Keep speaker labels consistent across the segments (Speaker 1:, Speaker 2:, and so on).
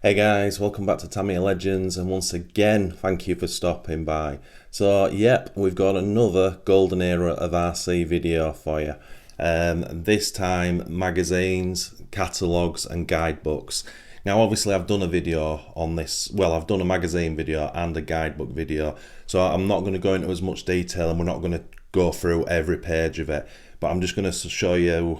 Speaker 1: Hey guys, welcome back to Tamiya Legends, and once again, thank you for stopping by. So, yep, we've got another golden era of RC video for you. This time, magazines, catalogues and guidebooks. Now, obviously, I've done a video on this. Well, I've done a magazine video and a guidebook video, so I'm not going to go into as much detail, and we're not going to go through every page of it, but I'm just going to show you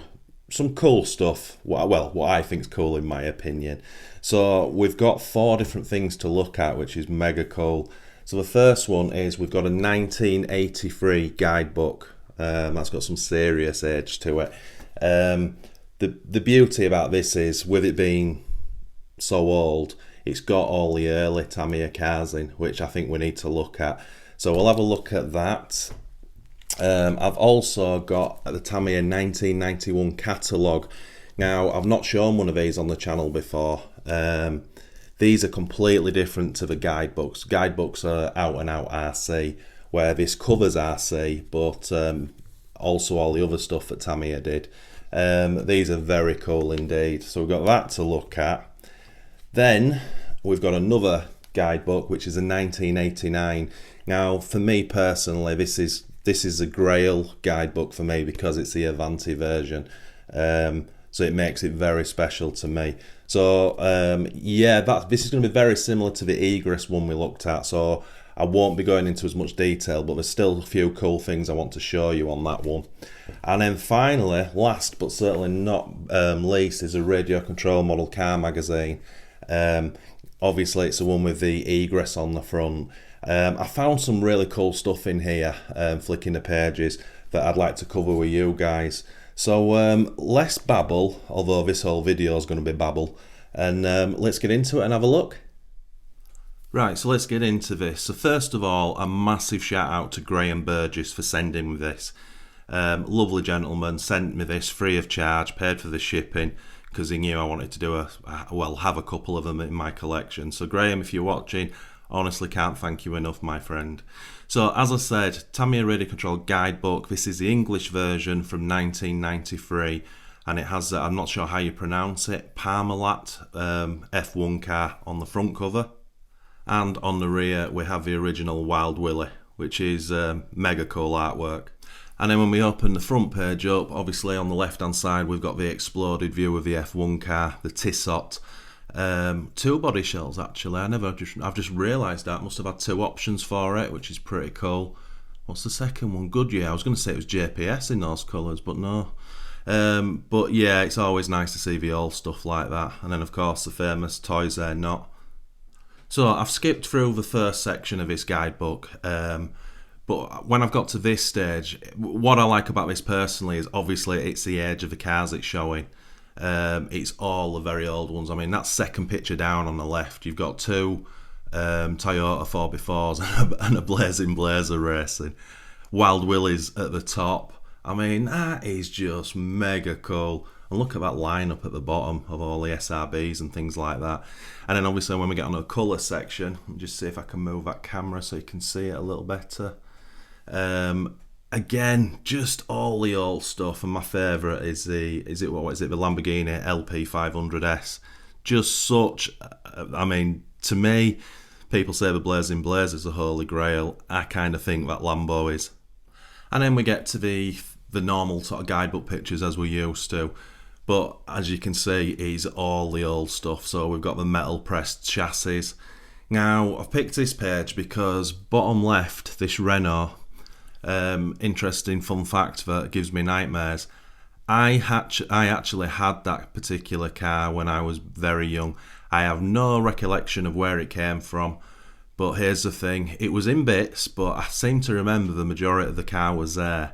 Speaker 1: some cool stuff. What I think is cool in my opinion. So we've got 4 different things to look at, which is mega cool. So the first one is we've got a 1983 guidebook. That's got some serious age to it. The beauty about this is, with it being so old, it's got all the early Tamiya cars in, which I think we need to look at. So we'll have a look at that. I've also got the Tamiya 1991 catalogue. Now, I've not shown one of these on the channel before. These are completely different to the guidebooks. Guidebooks are out and out RC, where this covers RC, but also all the other stuff that Tamiya did. These are very cool indeed. So we've got that to look at. Then we've got another guidebook, which is a 1989. Now, for me personally, this is a grail guidebook for me because it's the Avanti version. So it makes it very special to me. So yeah, this is going to be very similar to the Egress one we looked at. So I won't be going into as much detail, but there's still a few cool things I want to show you on that one. And then finally, last but certainly not least, is a radio control model car magazine. Obviously, it's the one with the Egress on the front. I found some really cool stuff in here, flicking the pages, that I'd like to cover with you guys. So less babble, although this whole video is going to be babble, and let's get into it and have a look. Right, so let's get into this. So first of all, a massive shout out to Graham Burgess for sending me this. Lovely gentleman, sent me this free of charge, paid for the shipping, because he knew I wanted to do have a couple of them in my collection. So Graham, if you're watching, honestly can't thank you enough, my friend. So as I said, Tamiya Radio Control Guidebook. This is the English version from 1993, and it has, I'm not sure how you pronounce it, Parmalat F1 car on the front cover. And on the rear we have the original Wild Willie, which is mega cool artwork. And then when we open the front page up, obviously on the left hand side we've got the exploded view of the F1 car, the Tissot. 2 body shells actually. I've just realised that. Must have had 2 options for it, which is pretty cool. What's the second one? Goodyear. I was going to say it was JPS in those colours, but no. But yeah, it's always nice to see the old stuff like that. And then of course the famous Toys They're Not. So I've skipped through the first section of this guidebook. But when I've got to this stage, what I like about this personally is obviously it's the age of the cars it's showing. It's all the very old ones. I mean, that second picture down on the left, you've got 2 Toyota 4x4s and a Blazing Blazer racing. Wild Willie's at the top. I mean, that is just mega cool. And look at that lineup at the bottom of all the SRBs and things like that. And then obviously when we get on the colour section, let me just see if I can move that camera so you can see it a little better. Again, just all the old stuff, and my favourite is the Lamborghini LP 500S. Just such, I mean, to me, people say the Blazing Blazer is the holy grail. I kind of think that Lambo is. And then we get to the normal sort of guidebook pictures as we're used to. But as you can see, it's all the old stuff. So we've got the metal pressed chassis. Now, I've picked this page because bottom left, this Renault, interesting fun fact that gives me nightmares. I actually had that particular car when I was very young. I have no recollection of where it came from, but here's the thing, it was in bits, but I seem to remember the majority of the car was there,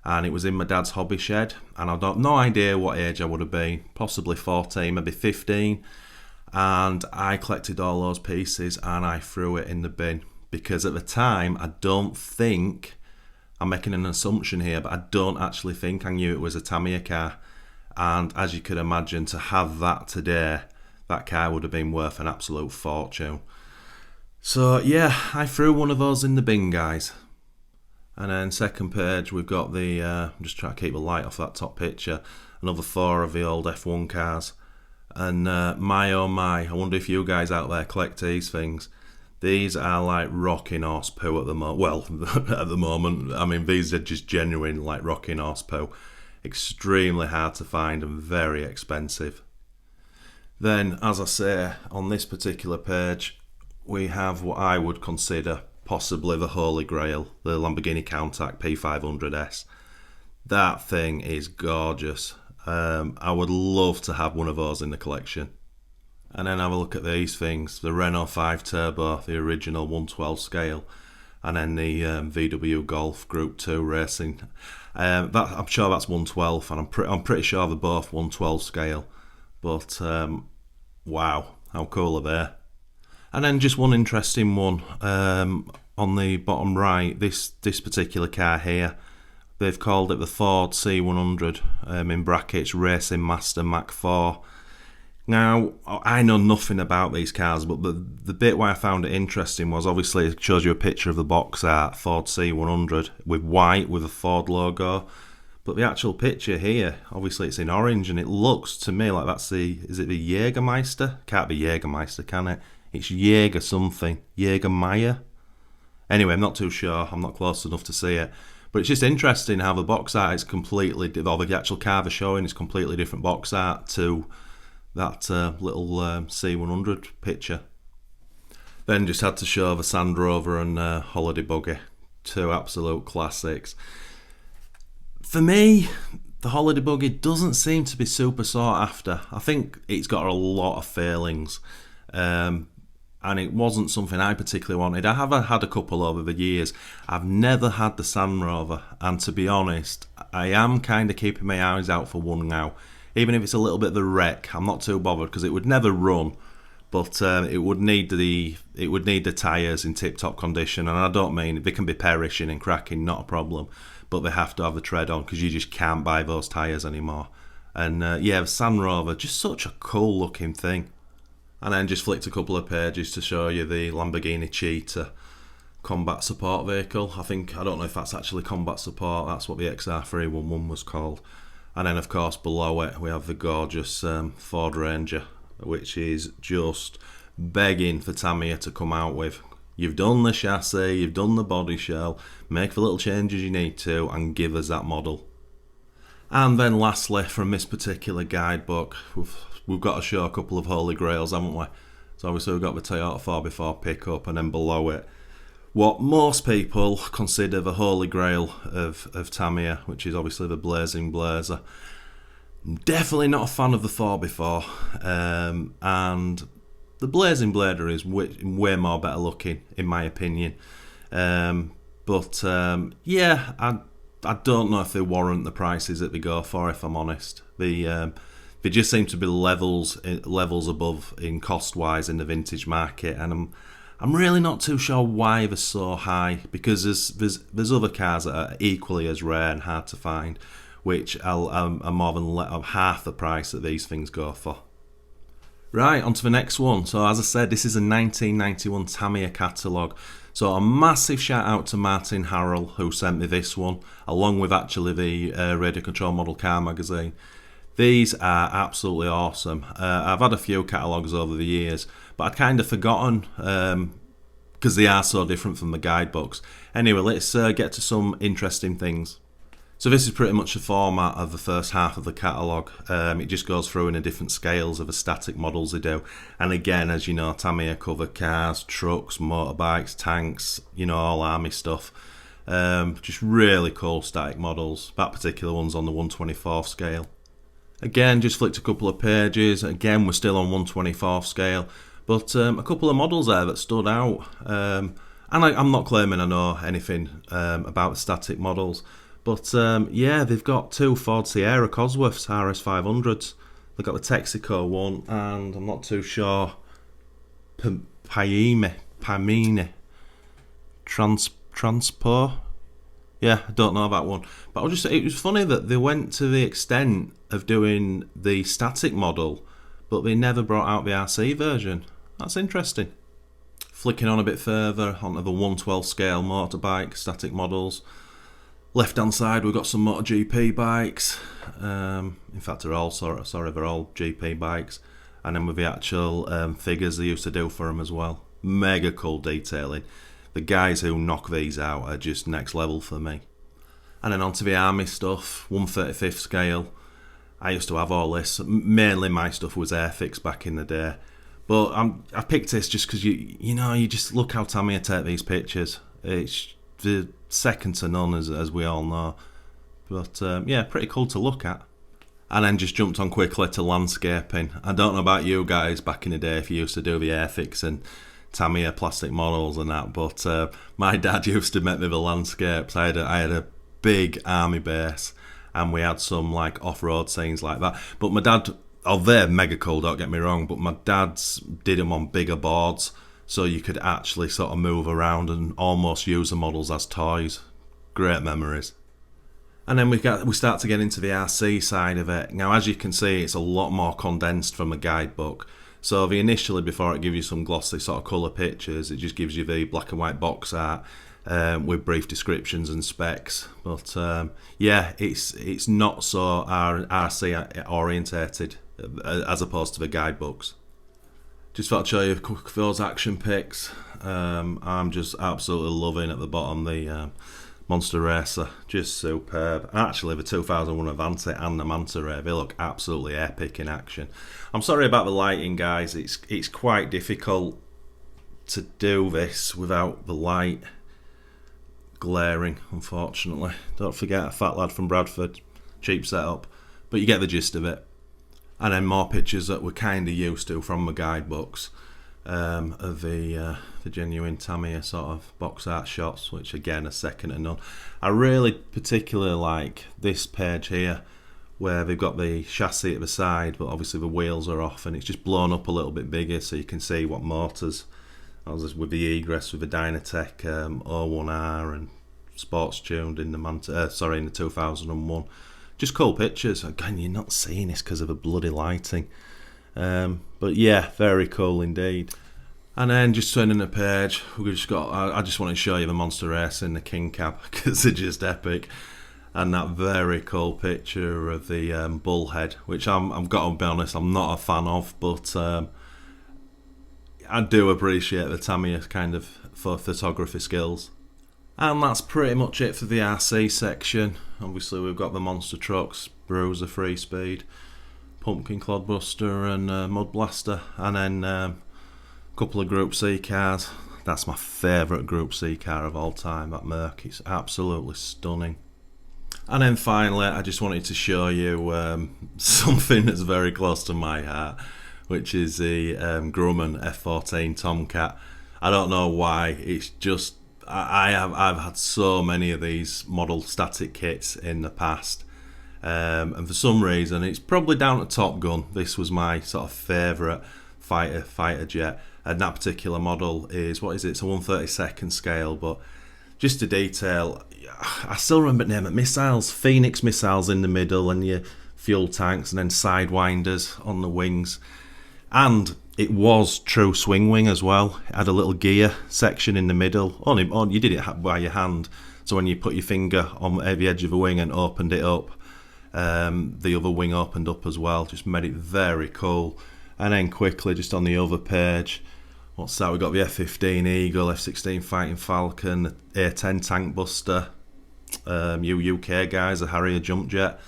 Speaker 1: and it was in my dad's hobby shed, and I've no idea what age I would have been, possibly 14, maybe 15, and I collected all those pieces and I threw it in the bin, because at the time, I don't think, I'm making an assumption here, but I don't actually think I knew it was a Tamiya car. And as you could imagine, to have that today, that car would have been worth an absolute fortune. So yeah, I threw one of those in the bin, guys. And then second page, we've got the, I'm just trying to keep the light off that top picture, another 4 of the old F1 cars. and my oh my, I wonder if you guys out there collect these things. These are like rocking horse poo at the moment. Well, at the moment, I mean, these are just genuine like rocking horse poo. Extremely hard to find and very expensive. Then, as I say, on this particular page, we have what I would consider possibly the Holy Grail, the Lamborghini Countach P500S. That thing is gorgeous. I would love to have one of those in the collection. And then have a look at these things, the Renault 5 Turbo, the original 112 scale, and then the VW Golf Group 2 Racing. I'm sure that's 112, and I'm pretty sure they're both 112 scale. But wow, how cool are they? And then just one interesting one on the bottom right, this particular car here, they've called it the Ford C100, in brackets Racing Master Mach 4. Now, I know nothing about these cars, but the bit where I found it interesting was obviously it shows you a picture of the box art Ford C100 with white with a Ford logo. But the actual picture here, obviously it's in orange, and it looks to me like that's is it the Jägermeister? Can't be Jägermeister, can it? It's Jäger something. Jägermeister? Anyway, I'm not too sure. I'm not close enough to see it. But it's just interesting how the box art is completely, or the actual car they're showing is completely different box art to that little C100 picture. Then just had to show the Sand Rover and Holiday Buggy, two absolute classics. For me, the Holiday Buggy doesn't seem to be super sought after. I think it's got a lot of failings, and it wasn't something I particularly wanted. I have had a couple over the years. I've never had the Sand Rover, and to be honest, I am kind of keeping my eyes out for one now. Even if it's a little bit of a wreck, I'm not too bothered because it would never run, but it would need the tyres in tip-top condition, and I don't mean they can be perishing and cracking, not a problem, but they have to have the tread on because you just can't buy those tyres anymore. And yeah, the Sand Rover, just such a cool looking thing. And then just flicked a couple of pages to show you the Lamborghini Cheetah combat support vehicle. I don't know if that's actually combat support, that's what the XR311 was called. And then of course below it we have the gorgeous Ford Ranger, which is just begging for Tamiya to come out with. You've done the chassis, you've done the body shell, make the little changes you need to and give us that model. And then lastly, from this particular guidebook, we've got to show a couple of holy grails, haven't we? So obviously we've got the Toyota 4x4 pickup, and then below it what most people consider the holy grail of Tamiya, which is obviously the Blazing Blazer. I'm definitely not a fan of the 4x4, and the Blazing Blazer is way more better looking in my opinion. But yeah, I don't know if they warrant the prices that they go for, if I'm honest. They just seem to be levels above in cost wise in the vintage market, and I'm really not too sure why they're so high, because there's other cars that are equally as rare and hard to find, which are more than half the price that these things go for. Right, on to the next one. So as I said, this is a 1991 Tamiya catalogue. So a massive shout out to Martin Harrell, who sent me this one, along with actually the Radio Control Model Car magazine. These are absolutely awesome. I've had a few catalogues over the years, but I'd kind of forgotten because they are so different from the guidebooks. Anyway, let's get to some interesting things. So this is pretty much the format of the first half of the catalogue. It just goes through in the different scales of the static models they do. And again, as you know, Tamiya cover cars, trucks, motorbikes, tanks, you know, all army stuff. Just really cool static models. That particular one's on the 1/24 scale. Again, just flicked a couple of pages. Again, we're still on 1/24 scale. But a couple of models there that stood out. And I'm not claiming I know anything about the static models. But yeah, they've got two Ford Sierra Cosworths RS500s. They've got the Texaco one, and I'm not too sure. Pamine Transpo. Yeah, I don't know that one. But it was funny that they went to the extent of doing the static model, but they never brought out the RC version. That's interesting. Flicking on a bit further onto the 1/12 scale motorbike static models. Left hand side we've got some MotoGP bikes. In fact they're all GP bikes. and then with the actual figures they used to do for them as well. Mega cool detailing. The guys who knock these out are just next level for me. And then onto the army stuff, 1/35 scale. I used to have all this. Mainly my stuff was Airfix back in the day. But I picked this just because you just look how Tamiya take these pictures. It's the second to none, as we all know. But yeah, pretty cool to look at. And then just jumped on quickly to landscaping. I don't know about you guys back in the day if you used to do the Airfix and Tamiya plastic models and that, but my dad used to make me the landscapes. I had a big army base, and we had some like off-road scenes like that. But my dad, they're mega cool, don't get me wrong, but my dad's did them on bigger boards, so you could actually sort of move around and almost use the models as toys. Great memories. And then we start to get into the RC side of it. Now, as you can see, it's a lot more condensed from a guidebook. So initially, before it gives you some glossy sort of colour pictures, it just gives you the black and white box art with brief descriptions and specs. But yeah, it's not so RC orientated as opposed to the guidebooks. Just thought I'd show you those action pics. I'm just absolutely loving at the bottom the Monster Racer, just superb. Actually, the 2001 Avanti and the Manta Ray, they look absolutely epic in action. I'm sorry about the lighting, guys. It's quite difficult to do this without the light glaring, unfortunately. Don't forget, a fat lad from Bradford, cheap setup, but you get the gist of it. And then more pictures that we're kind of used to from the guidebooks. Of the genuine Tamiya sort of box art shots, which again are second to none. I really particularly like this page here, where they've got the chassis at the side, but obviously the wheels are off, and it's just blown up a little bit bigger, so you can see what motors. I was with the egress with the Dynatech 01R and sports tuned in the in the 2001. Just cool pictures. Again, you're not seeing this because of the bloody lighting. But yeah, very cool indeed. And then just turning the page, we just got. I just want to show you the Monster Race in the King Cab because they're just epic, and that very cool picture of the bullhead, which I've got to be honest, I'm not a fan of, but I do appreciate the Tamiya kind of for photography skills. And that's pretty much it for the RC section. Obviously, we've got the monster trucks, Bruiser, Free Speed, Pumpkin Clodbuster and Mud Blaster, and then a couple of Group C cars. That's my favourite Group C car of all time, that Merc. It's absolutely stunning. And then finally, I just wanted to show you something that's very close to my heart, which is the Grumman F14 Tomcat. I don't know why, it's just, I've had so many of these model static kits in the past. And for some reason, it's probably down to Top Gun. This was my sort of favourite fighter jet, and that particular model is, what is it? It's a 1/32 scale, but just to detail, I still remember the name of missiles, Phoenix missiles in the middle, and your fuel tanks, and then sidewinders on the wings. And it was true swing wing as well. It had a little gear section in the middle. You did it by your hand, so when you put your finger on the edge of the wing and opened it up, the other wing opened up as well. Just made it very cool. And then quickly, just on the other page, what's that? We've got the F-15 Eagle, F-16 Fighting Falcon, the A-10 Tank Buster, you UK guys, the Harrier Jump Jet.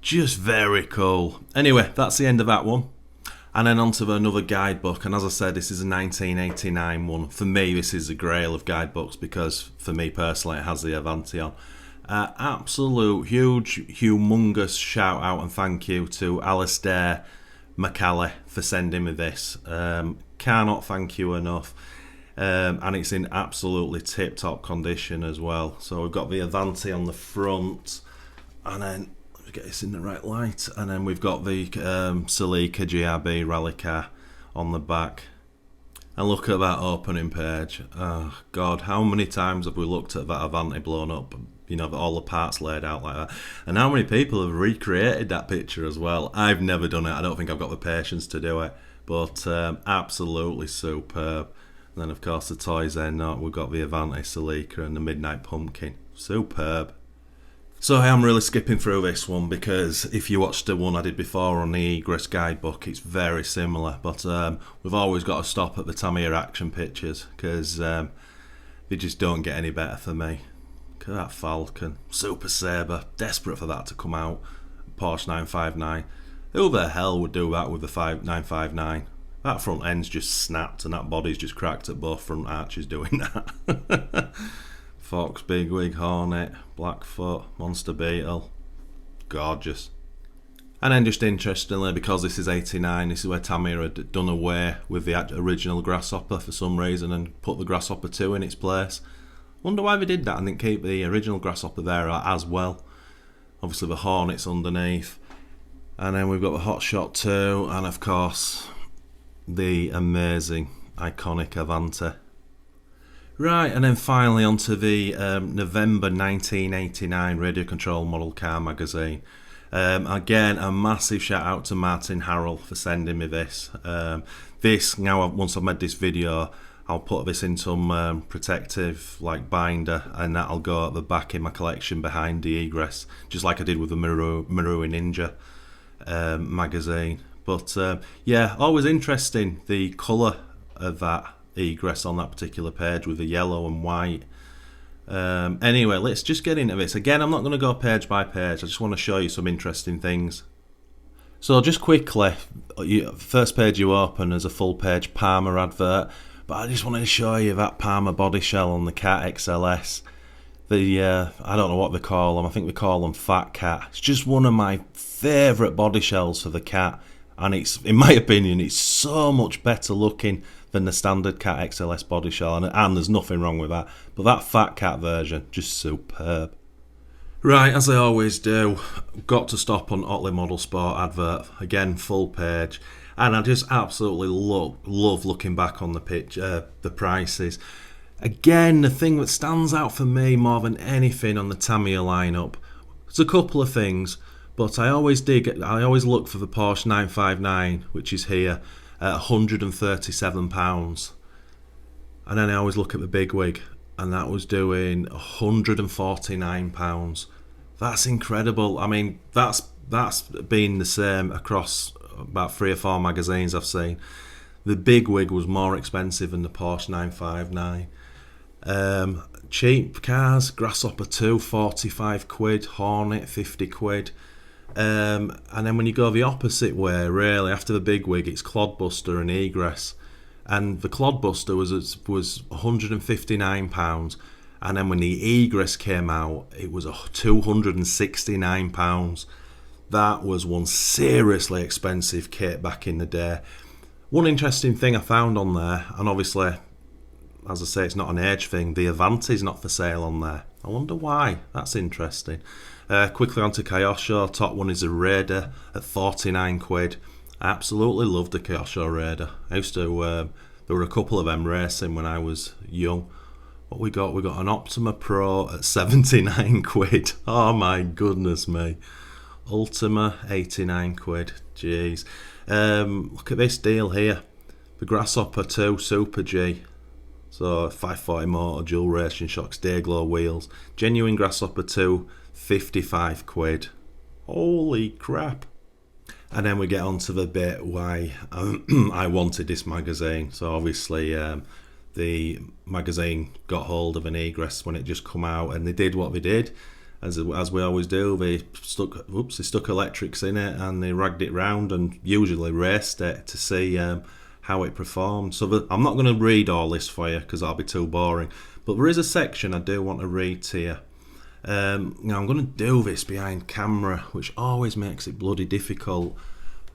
Speaker 1: Just very cool. Anyway, that's the end of that one. And then onto another guidebook, and as I said, this is a 1989 one. For me, this is the grail of guidebooks because, for me personally, it has the Avanti on. Absolute huge, humongous shout out and thank you to Alistair McCalley for sending me this. Cannot thank you enough. And it's in absolutely tip-top condition as well. So we've got the Avanti on the front, and then let's get this in the right light, and then we've got the Celica GRB rally car on the back. And look at that opening page. Oh God, how many times have we looked at that Avanti blown up? You know, all the parts laid out like that. And how many people have recreated that picture as well? I've never done it. I don't think I've got the patience to do it. But absolutely superb. And then, of course, the toys there. We've got the Avanti Celica and the Midnight Pumpkin. Superb. So I am really skipping through this one because if you watched the one I did before on the Egress guidebook, it's very similar. But we've always got to stop at the Tamiya action pictures because they just don't get any better for me. Look at that Falcon, Super Sabre, desperate for that to come out. Porsche 959. Who the hell would do that with the 959? That front end's just snapped and that body's just cracked at both front arches doing that. Fox, Bigwig, Hornet, Blackfoot, Monster Beetle. Gorgeous. And then just interestingly, because this is 89, this is where Tamiya had done away with the original Grasshopper for some reason and put the Grasshopper 2 in its place. Wonder why they did that and didn't keep the original Grasshopper there as well. Obviously the Hornets underneath. And then we've got the Hotshot 2 and of course the amazing, iconic Avanti. Right, and then finally onto the November 1989 Radio Control Model Car magazine. Again, a massive shout out to Martin Harrell for sending me this. Once I've made this video, I'll put this in some protective binder, and that'll go at the back in my collection behind the Egress, just like I did with the Marui Ninja magazine. But yeah, always interesting the colour of that Egress on that particular page with the yellow and white. Anyway, let's just get into this. Again, I'm not going to go page by page, I just want to show you some interesting things. So just quickly, first page you open is a full page Palmer advert, but I just wanted to show you that Palmer body shell on the Cat XLS. I don't know what they call them, I think they call them Fat Cat. It's just one of my favourite body shells for the Cat, and it's, in my opinion, it's so much better looking than the standard Cat XLS body shell, and there's nothing wrong with that, but that Fat Cat version, just superb. Right, as I always do, got to stop on Otley Model Sport advert, again full page, and I just absolutely love looking back on the prices. Again, the thing that stands out for me more than anything on the Tamiya lineup, there's a couple of things, but I always look for the Porsche 959, which is here, at £137, and then I always look at the Bigwig, and that was doing £149. That's incredible. I mean, that's been the same across about 3 or 4 magazines I've seen. The Bigwig was more expensive than the Porsche 959. Cheap cars, Grasshopper 2, 45 quid, Hornet, 50 quid. And then when you go the opposite way, really, after the Bigwig, it's Clodbuster and Egress. And the Clodbuster was £159, and then when the Egress came out, it was £269. That was one seriously expensive kit back in the day. One interesting thing I found on there, and obviously, as I say, it's not an age thing, the Avanti's not for sale on there. I wonder why. That's interesting. Quickly on to Kyosho. Top one is a Raider at 49 quid. I absolutely loved the Kyosho Raider. I used to, there were a couple of them racing when I was young. What we got? We got an Optima Pro at 79 quid. Oh my goodness me. Ultima, 89 quid. Jeez. Look at this deal here. The Grasshopper 2 Super G. So 540 motor, dual racing shocks, day glow wheels. Genuine Grasshopper 2, 55 quid. Holy crap. And then we get on to the bit why I wanted this magazine. So obviously the magazine got hold of an Egress when it just come out, and they did what they did, as we always do. They stuck electrics in it and they ragged it round and usually raced it to see how it performed. So I'm not going to read all this for you because that'll be too boring, but there is a section I do want to read to you. Now I'm going to do this behind camera, which always makes it bloody difficult,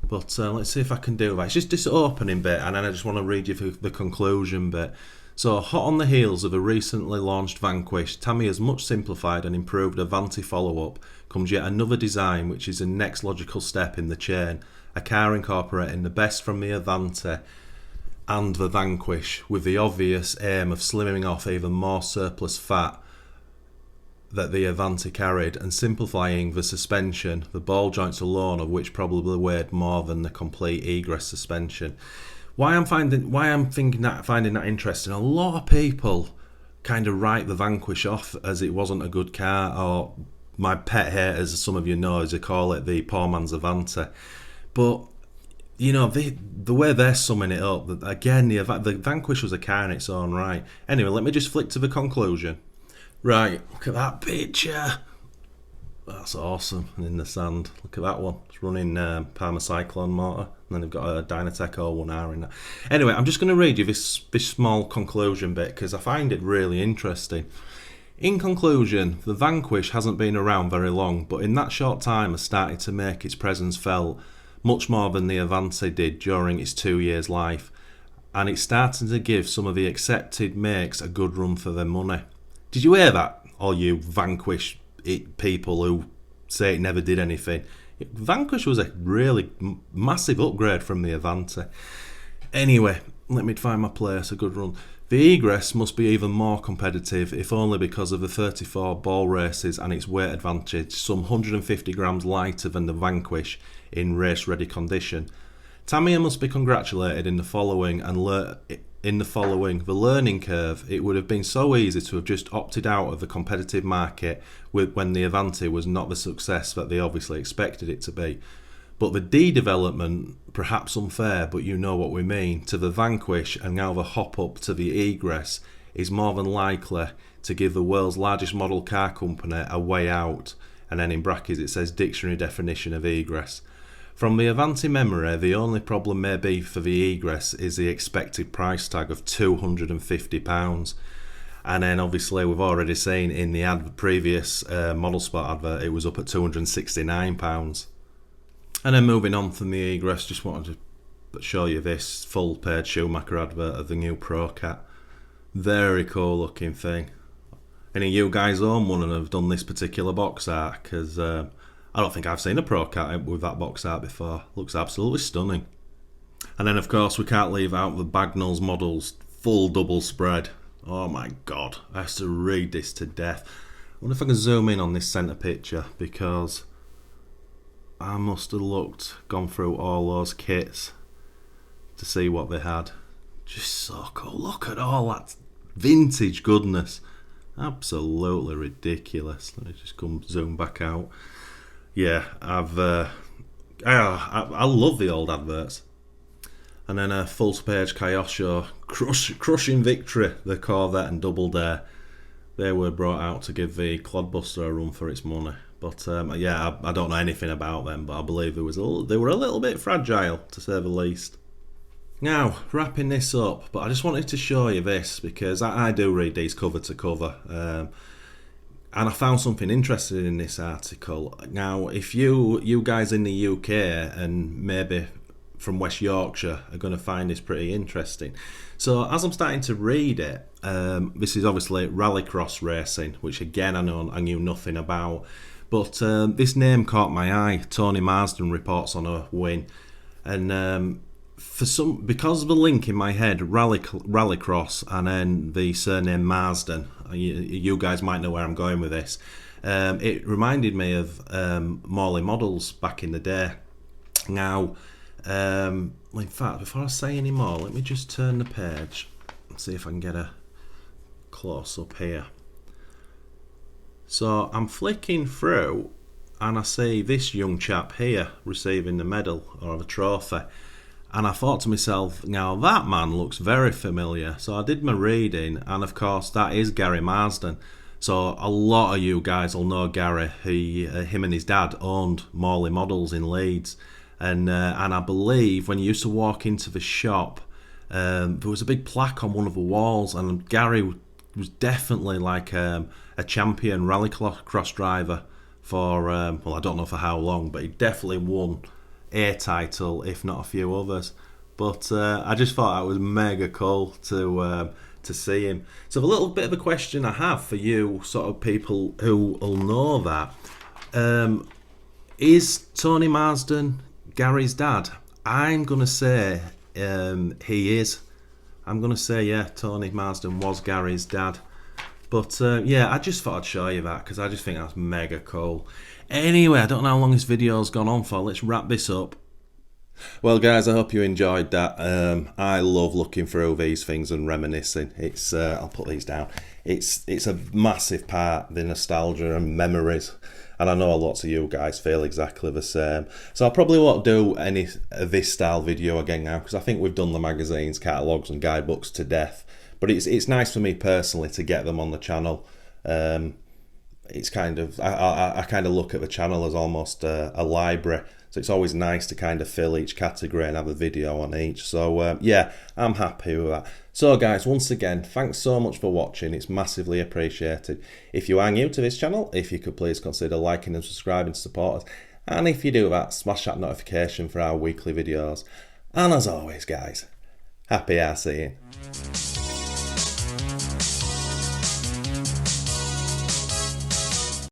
Speaker 1: but let's see if I can do that. It's just this opening bit, and then I just want to read you the conclusion bit. So, hot on the heels of a recently launched Vanquish, Tamiya's much simplified and improved Avanti follow-up comes yet another design which is the next logical step in the chain, a car incorporating the best from the Avanti and the Vanquish, with the obvious aim of slimming off even more surplus fat that the Avanti carried and simplifying the suspension, the ball joints alone of which probably weighed more than the complete Egress suspension. Why I'm finding that interesting, a lot of people kind of write the Vanquish off as it wasn't a good car, or my pet haters, as some of you know, as they call it, the poor man's Avanti. But you know, the way they're summing it up, again, the Vanquish was a car in its own right. Anyway, let me just flick to the conclusion. Right, look at that picture. That's awesome. And in the sand, look at that one. It's running Parma Cyclone motor, and then they've got a Dynatec 01R in that. Anyway, I'm just going to read you this small conclusion bit because I find it really interesting. In conclusion, the Vanquish hasn't been around very long, but in that short time has started to make its presence felt much more than the Avanti did during its 2 years' life, and it's starting to give some of the accepted makes a good run for their money. Did you hear that, all you Vanquish people who say it never did anything? Vanquish was a really massive upgrade from the Avanti. Anyway, let me find my place, a good run. The Egress must be even more competitive, if only because of the 34 ball races and its weight advantage, some 150 grams lighter than the Vanquish in race-ready condition. Tamiya must be congratulated in the following, the learning curve. It would have been so easy to have just opted out of the competitive market when the Avanti was not the success that they obviously expected it to be. But the de-development, perhaps unfair, but you know what we mean, to the Vanquish and now the hop-up to the Egress is more than likely to give the world's largest model car company a way out. And then in brackets it says dictionary definition of Egress. From the Avanti memory, the only problem may be for the Egress is the expected price tag of £250. And then obviously we've already seen in the previous Model Spot advert it was up at £269. And then moving on from the Egress, just wanted to show you this full page Schumacher advert of the new Pro Cat. Very cool looking thing. Any of you guys own one and have done this particular box art? Because I don't think I've seen a Pro Cat with that box art before. Looks absolutely stunning. And then of course we can't leave out the Bagnall's models full double spread. Oh my god, I have to read this to death. I wonder if I can zoom in on this centre picture, because I must have gone through all those kits to see what they had. Just so cool. Look at all that vintage goodness. Absolutely ridiculous. Let me just come zoom back out. Yeah, I love the old adverts. And then a full page Kyosho, crushing victory, the Corvette and Double Dare. They were brought out to give the Clodbuster a run for its money. But yeah, I don't know anything about them, but I believe they were a little bit fragile, to say the least. Now, wrapping this up, but I just wanted to show you this, because I do read these cover to cover, and I found something interesting in this article. Now, if you guys in the UK and maybe from West Yorkshire are going to find this pretty interesting. So as I'm starting to read it, this is obviously rallycross racing, which again I knew nothing about. But this name caught my eye. Tony Marsden reports on a win, and because of the link in my head, rallycross, and then the surname Marsden, you guys might know where I'm going with this. It reminded me of Morley Models back in the day. Now, in fact, before I say any more, let me just turn the page and see if I can get a close up here. So I'm flicking through and I see this young chap here receiving the medal or the trophy, and I thought to myself, now that man looks very familiar. So I did my reading, and of course that is Gary Marsden. So a lot of you guys will know Gary. Him and his dad owned Morley Models in Leeds, and I believe when you used to walk into the shop, there was a big plaque on one of the walls, and Gary was definitely like a champion rallycross driver for, well, I don't know for how long, but he definitely won a title, if not a few others. But I just thought that was mega cool to see him. So a little bit of a question I have for you, sort of people who will know that, is Tony Marsden Gary's dad? I'm going to say he is. I'm going to say, yeah, Tony Marsden was Gary's dad. But yeah, I just thought I'd show you that because I just think that's mega cool. Anyway, I don't know how long this video's gone on for. Let's wrap this up. Well, guys, I hope you enjoyed that. I love looking through these things and reminiscing. It's I'll put these down. It's a massive part, the nostalgia and memories, and I know lots of you guys feel exactly the same. So I probably won't do any of this style video again now, because I think we've done the magazines, catalogues, and guidebooks to death. But it's nice for me personally to get them on the channel. It's kind of I kind of look at the channel as almost a library, so it's always nice to kind of fill each category and have a video on each. So yeah, I'm happy with that. So guys, once again, thanks so much for watching. It's massively appreciated. If you are new to this channel, if you could please consider liking and subscribing to support us, and if you do that, smash that notification for our weekly videos. And as always guys, happy RCing.